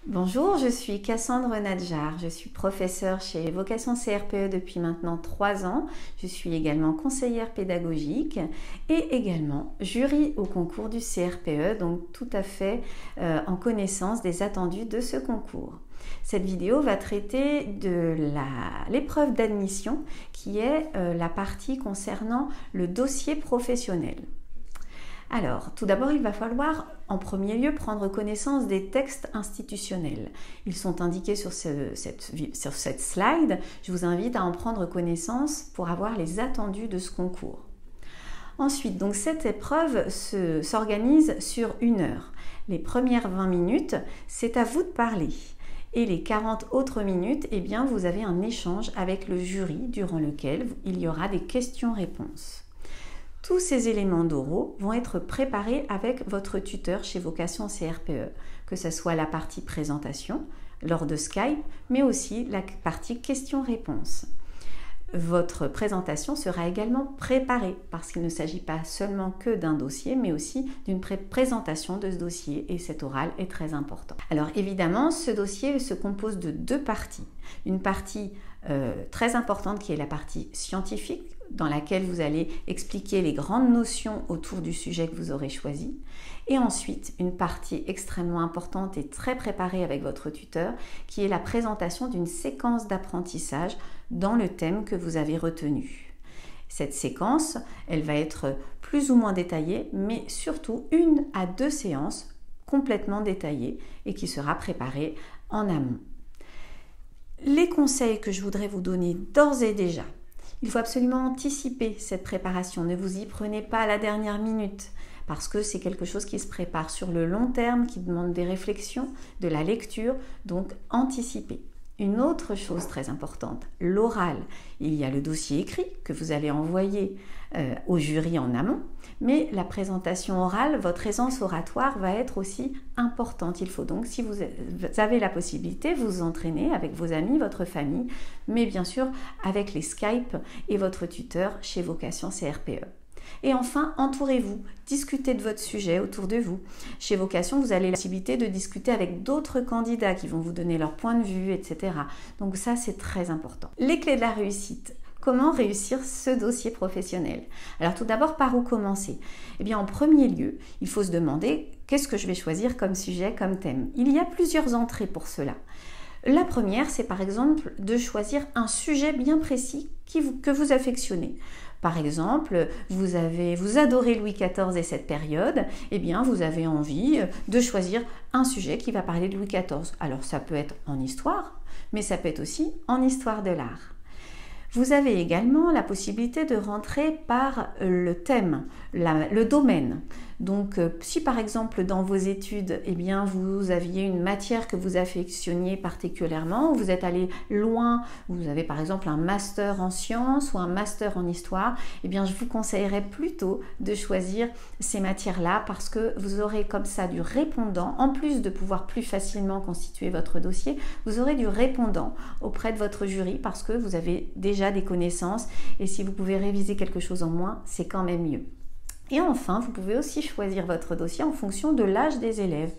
Bonjour, je suis Cassandre Nadjar, je suis professeure chez Vocation CRPE depuis maintenant 3 ans. Je suis également conseillère pédagogique et également jury au concours du CRPE, donc tout à fait en connaissance des attendus de ce concours. Cette vidéo va traiter de l'épreuve d'admission qui est la partie concernant le dossier professionnel. Alors, tout d'abord, il va falloir en premier lieu prendre connaissance des textes institutionnels. Ils sont indiqués sur cette slide. Je vous invite à en prendre connaissance pour avoir les attendus de ce concours. Ensuite, donc cette épreuve s'organise sur 1 heure. Les premières 20 minutes, c'est à vous de parler. Et les 40 autres minutes, eh bien, vous avez un échange avec le jury durant lequel il y aura des questions-réponses. Tous ces éléments d'oraux vont être préparés avec votre tuteur chez Vocation CRPE, que ce soit la partie présentation lors de Skype, mais aussi la partie questions-réponses. Votre présentation sera également préparée parce qu'il ne s'agit pas seulement que d'un dossier, mais aussi d'une présentation de ce dossier et cet oral est très important. Alors évidemment, ce dossier se compose de 2 parties. Une partie très importante qui est la partie scientifique, dans laquelle vous allez expliquer les grandes notions autour du sujet que vous aurez choisi. Et ensuite, une partie extrêmement importante et très préparée avec votre tuteur, qui est la présentation d'une séquence d'apprentissage dans le thème que vous avez retenu. Cette séquence, elle va être plus ou moins détaillée, mais surtout 1 à 2 séances complètement détaillées et qui sera préparée en amont. Les conseils que je voudrais vous donner d'ores et déjà, il faut absolument anticiper cette préparation. Ne vous y prenez pas à la dernière minute parce que c'est quelque chose qui se prépare sur le long terme, qui demande des réflexions, de la lecture, donc anticipez. Une autre chose très importante, l'oral. Il y a le dossier écrit que vous allez envoyer au jury en amont, mais la présentation orale, votre aisance oratoire va être aussi importante. Il faut donc, si vous avez la possibilité, vous entraîner avec vos amis, votre famille, mais bien sûr avec les Skype et votre tuteur chez Vocation CRPE. Et enfin, entourez-vous, discutez de votre sujet autour de vous. Chez Vocation, vous avez la possibilité de discuter avec d'autres candidats qui vont vous donner leur point de vue, etc. Donc ça, c'est très important. Les clés de la réussite. Comment réussir ce dossier professionnel? Alors tout d'abord, par où commencer? Eh bien, en premier lieu, il faut se demander qu'est-ce que je vais choisir comme sujet, comme thème. Il y a plusieurs entrées pour cela. La première, c'est par exemple de choisir un sujet bien précis que vous affectionnez. Par exemple, vous adorez Louis XIV et cette période, eh bien vous avez envie de choisir un sujet qui va parler de Louis XIV. Alors ça peut être en histoire, mais ça peut être aussi en histoire de l'art. Vous avez également la possibilité de rentrer par le thème, le domaine. Donc, si par exemple dans vos études, eh bien, vous aviez une matière que vous affectionniez particulièrement, vous êtes allé loin, vous avez par exemple un master en sciences ou un master en histoire, eh bien, je vous conseillerais plutôt de choisir ces matières-là parce que vous aurez comme ça du répondant, en plus de pouvoir plus facilement constituer votre dossier, vous aurez du répondant auprès de votre jury parce que vous avez déjà des connaissances et si vous pouvez réviser quelque chose en moins, c'est quand même mieux. Et enfin, vous pouvez aussi choisir votre dossier en fonction de l'âge des élèves.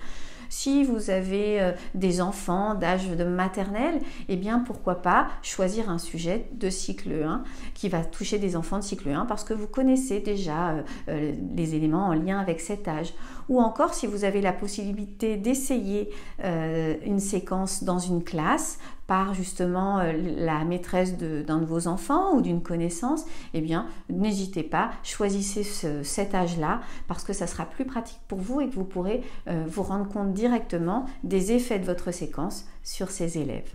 Si vous avez des enfants d'âge de maternelle, eh bien pourquoi pas choisir un sujet de cycle 1 qui va toucher des enfants de cycle 1 parce que vous connaissez déjà les éléments en lien avec cet âge. Ou encore si vous avez la possibilité d'essayer une séquence dans une classe par justement la maîtresse d'un de vos enfants ou d'une connaissance, eh bien n'hésitez pas, choisissez cet âge-là parce que ça sera plus pratique pour vous et que vous pourrez vous rendre compte directement des effets de votre séquence sur ces élèves.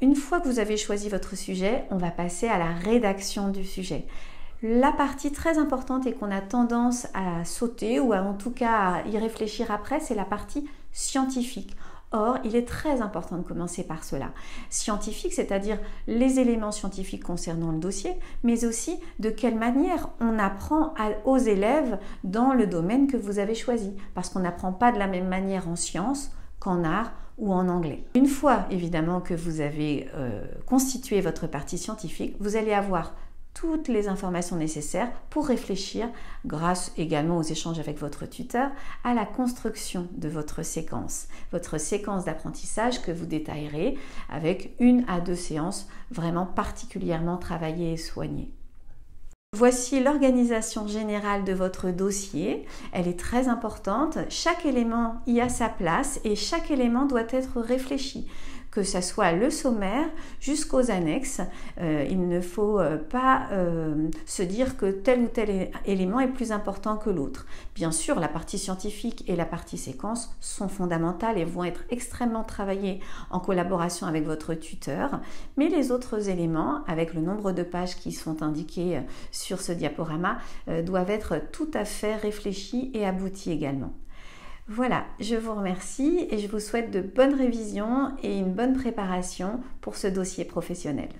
Une fois que vous avez choisi votre sujet, on va passer à la rédaction du sujet. La partie très importante et qu'on a tendance à sauter ou en tout cas à y réfléchir après, c'est la partie scientifique. Or, il est très important de commencer par cela. Scientifique, c'est-à-dire les éléments scientifiques concernant le dossier, mais aussi de quelle manière on apprend aux élèves dans le domaine que vous avez choisi. Parce qu'on n'apprend pas de la même manière en sciences qu'en art ou en anglais. Une fois, évidemment, que vous avez constitué votre partie scientifique, vous allez avoir toutes les informations nécessaires pour réfléchir, grâce également aux échanges avec votre tuteur, à la construction de votre séquence d'apprentissage que vous détaillerez avec 1 à 2 séances vraiment particulièrement travaillées et soignées. Voici l'organisation générale de votre dossier. Elle est très importante. Chaque élément y a sa place et chaque élément doit être réfléchi. Que ce soit le sommaire jusqu'aux annexes, il ne faut pas se dire que tel ou tel élément est plus important que l'autre. Bien sûr, la partie scientifique et la partie séquence sont fondamentales et vont être extrêmement travaillées en collaboration avec votre tuteur, mais les autres éléments, avec le nombre de pages qui sont indiquées sur ce diaporama, doivent être tout à fait réfléchis et aboutis également. Voilà, je vous remercie et je vous souhaite de bonnes révisions et une bonne préparation pour ce dossier professionnel.